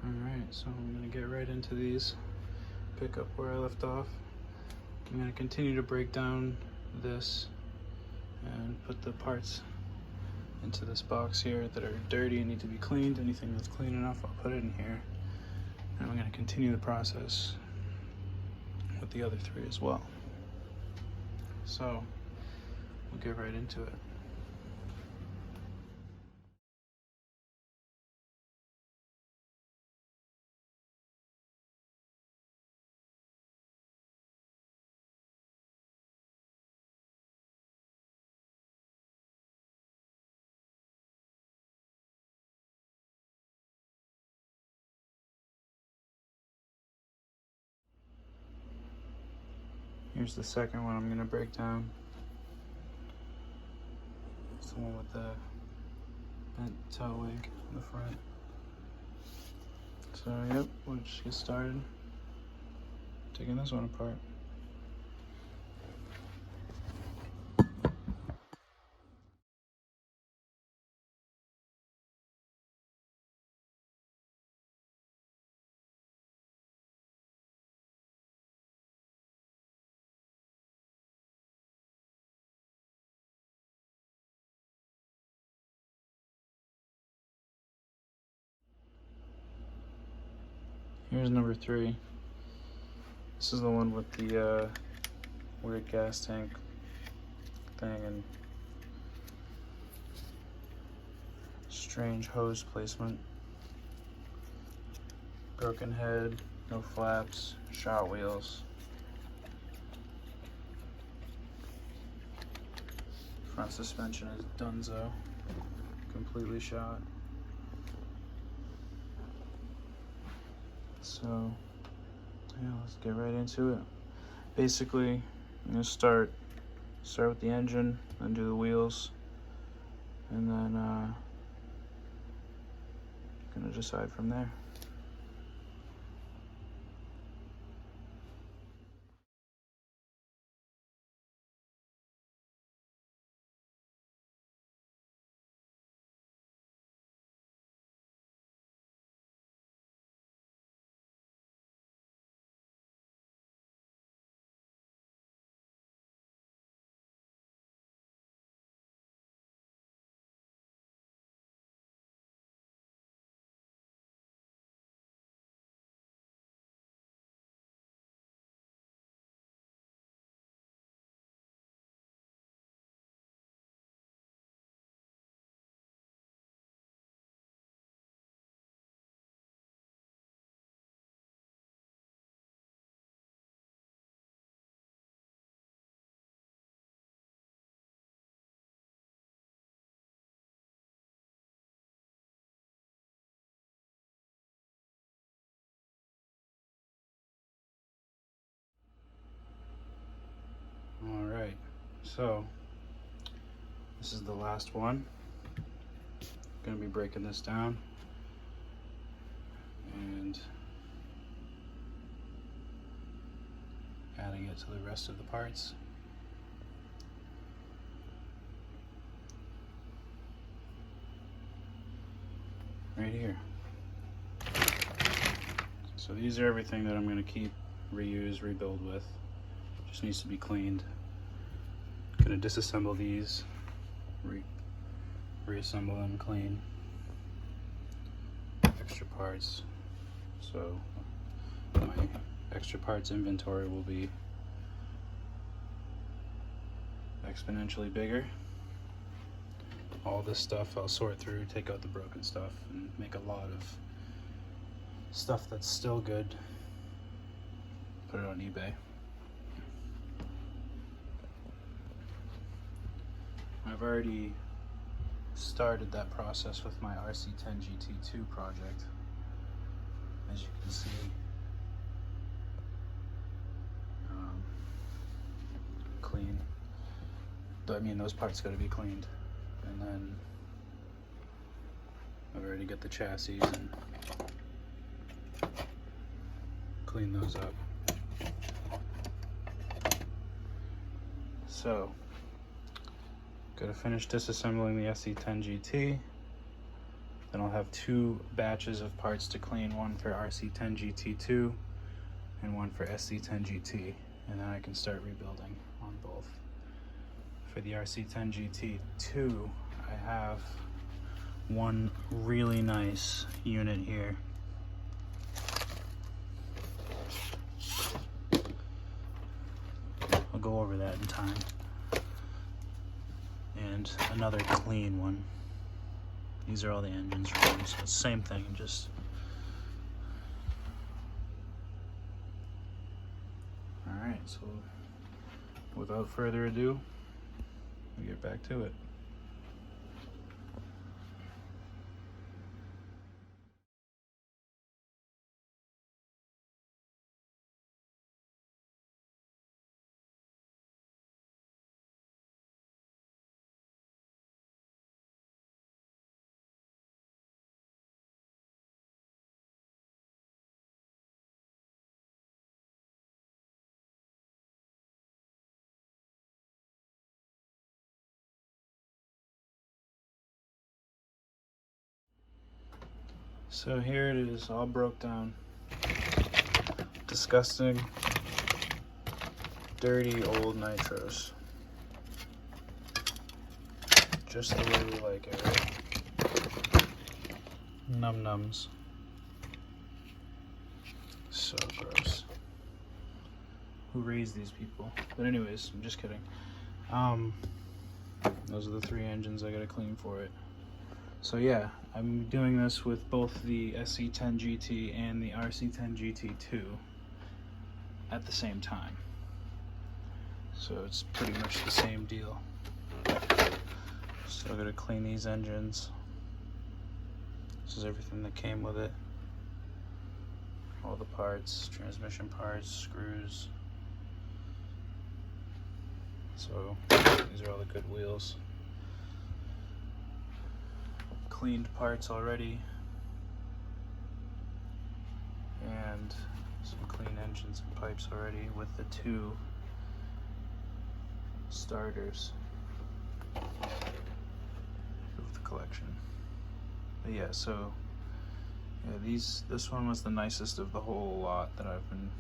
Alright, so I'm going to get right into these, pick up where I left off. I'm going to continue to break down this and put the parts into this box here that are dirty and need to be cleaned. Anything that's clean enough, I'll put it in here. And I'm going to continue the process with the other three as well. So we'll get right into it. Here's the second one I'm going to break down. It's the one with the bent toe leg in the front. So yep, we'll just get started taking this one apart. Here's number 3. This is the one with the weird gas tank thing and strange hose placement. Broken head, no flaps, shot wheels. Front suspension is donezo, completely shot. So yeah, let's get right into it. Basically, I'm gonna start with the engine, then do the wheels, and then gonna decide from there. All right, so this is the last one. Gonna be breaking this down and adding it to the rest of the parts. Right here. So these are everything that I'm gonna keep, reuse, rebuild with. Just needs to be cleaned. Gonna disassemble these, reassemble them clean. Extra parts. So my extra parts inventory will be exponentially bigger. All this stuff I'll sort through, take out the broken stuff, and make a lot of stuff that's still good. Put it on eBay. I've already started that process with my RC10GT2 project. As you can see, clean. I mean, those parts got to be cleaned. And then I've already got the chassis and clean those up. So, gotta finish disassembling the SC10GT, Then I'll have 2 batches of parts to clean, one for RC10GT2 and one for SC10GT, and then I can start rebuilding on both. For the RC10GT2, I have one really nice unit here. I'll go over that in time. And another clean one. These are all the engines from them, so it's the same thing, just alright, so without further ado, we get back to it. So here it is, all broke down. Disgusting, dirty old nitros. Just the way we like it, right? Num-nums. So gross. Who raised these people? But anyways, I'm just kidding. Those are the 3 engines I gotta clean for it. So yeah, I'm doing this with both the SC10GT and the RC10GT2 at the same time. So it's pretty much the same deal. So I'm gonna clean these engines. This is everything that came with it. All the parts, transmission parts, screws. So these are all the good wheels. Cleaned parts already, and some clean engines and pipes already with the 2 starters of the collection. But yeah, so yeah, this one was the nicest of the whole lot that I've been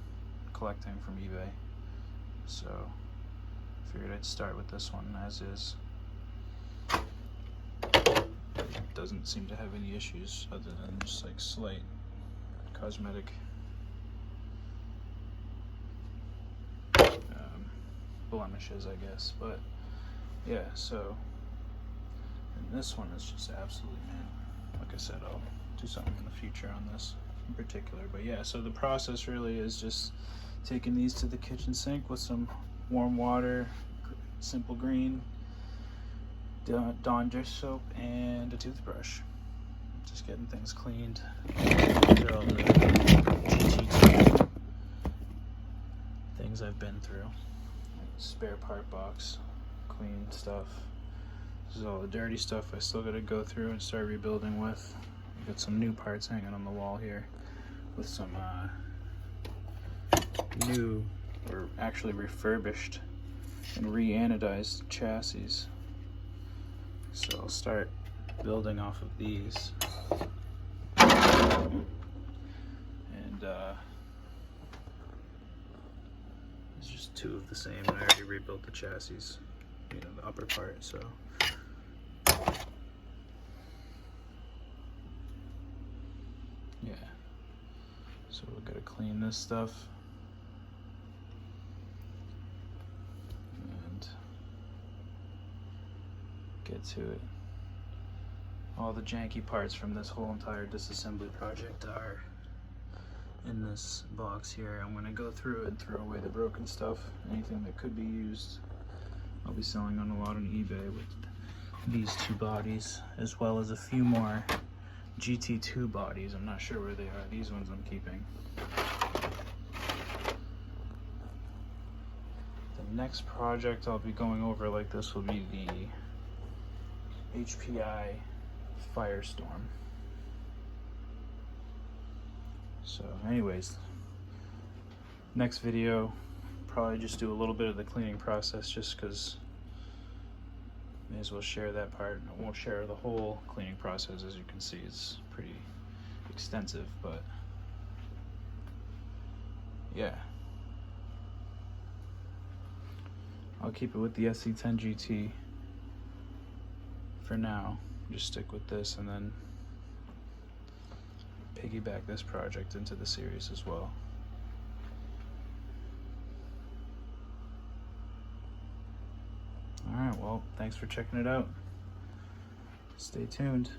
collecting from eBay, so figured I'd start with this one as is. Doesn't seem to have any issues other than just like slight cosmetic blemishes, I guess. But yeah, so and this one is just absolutely mint. Like I said, I'll do something in the future on this in particular. But yeah, so the process really is just taking these to the kitchen sink with some warm water, simple green, Dawn dish soap, and a toothbrush. Just getting things cleaned. These are all the GT2 things I've been through. Spare part box, clean stuff. This is all the dirty stuff I still gotta go through and start rebuilding with. I've got some new parts hanging on the wall here with some new, or actually refurbished and re-anodized chassis. So I'll start building off of these. And it's just 2 of the same. I already rebuilt the chassis, you know, the upper part, so. Yeah. So we're gonna clean this stuff. Get to it. All the janky parts from this whole entire disassembly project are in this box here. I'm going to go through it and throw away the broken stuff. Anything that could be used, I'll be selling on a lot on eBay with these 2 bodies, as well as a few more GT2 bodies. I'm not sure where they are. These ones I'm keeping. The next project I'll be going over like this will be the HPI Firestorm. So anyways, next video, probably just do a little bit of the cleaning process just because may as well share that part. I won't share the whole cleaning process. As you can see, it's pretty extensive, but yeah. I'll keep it with the SC10GT for now. Just stick with this and then piggyback this project into the series as well. Alright, well, thanks for checking it out. Stay tuned.